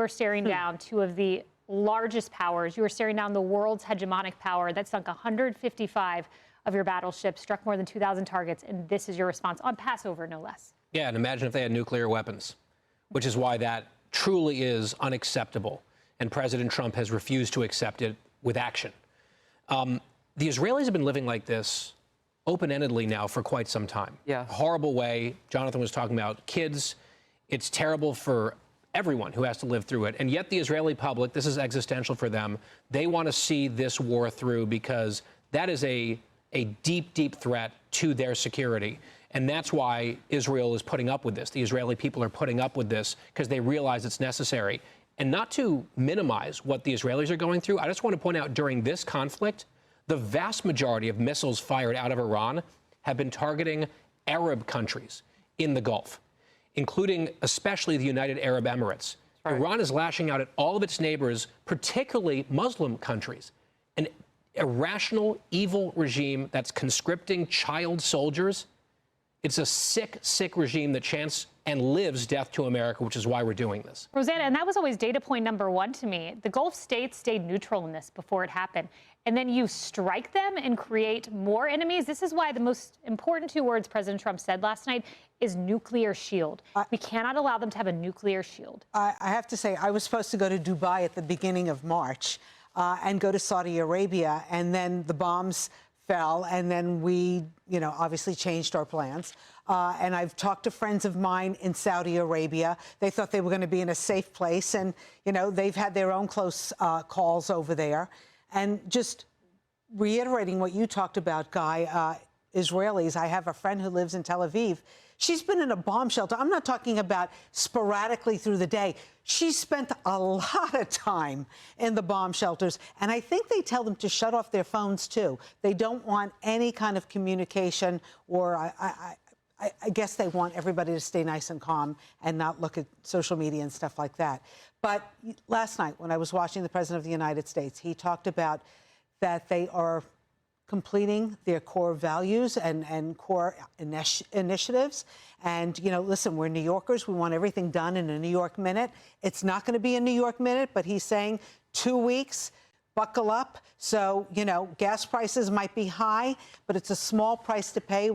are staring down two of the largest powers. You are staring down the world's hegemonic power that sunk 155 of your battleships, struck more than 2,000 targets, and this is your response on Passover, no less. Yeah, and imagine if they had nuclear weapons, which is why that truly is unacceptable, and President Trump has refused to accept it with action. The Israelis have been living like this open-endedly now for quite some time. Yeah. A horrible way. Jonathan was talking about kids. It's terrible for everyone who has to live through it. And yet the Israeli public, this is existential for them. They want to see this war through because that is a deep, deep threat to their security. And that's why Israel is putting up with this. The Israeli people are putting up with this because they realize it's necessary. And not to minimize what the Israelis are going through, I just want to point out during this conflict, the vast majority of missiles fired out of Iran have been targeting Arab countries in the Gulf, including especially the United Arab Emirates. Right. Iran is lashing out at all of its neighbors, particularly Muslim countries. An irrational, evil regime that's conscripting child soldiers. It's a sick, sick regime that chants and lives death to America, which is why we're doing this. Rosanna, and that was always data point number one to me. The Gulf states stayed neutral in this before it happened. And then you strike them and create more enemies. This is why the most important two words President Trump said last night is nuclear shield. We cannot allow them to have a nuclear shield. I have to say, I was supposed to go to Dubai at the beginning of March and go to Saudi Arabia, and then the bombs fell, and then we, obviously changed our plans. And I've talked to friends of mine in Saudi Arabia. They thought they were going to be in a safe place, and, they've had their own close calls over there. And just reiterating what you talked about, Guy, Israelis, I have a friend who lives in Tel Aviv. She's been in a bomb shelter. I'm not talking about sporadically through the day. She spent a lot of time in the bomb shelters. And I think they tell them to shut off their phones, too. They don't want any kind of communication, or I guess they want everybody to stay nice and calm and not look at social media and stuff like that. But last night, when I was watching the President of the United States, he talked about that they are completing their core values and core initiatives. And, listen, we're New Yorkers. We want everything done in a New York minute. It's not going to be a New York minute, but he's saying 2 weeks, buckle up. So, gas prices might be high, but it's a small price to pay.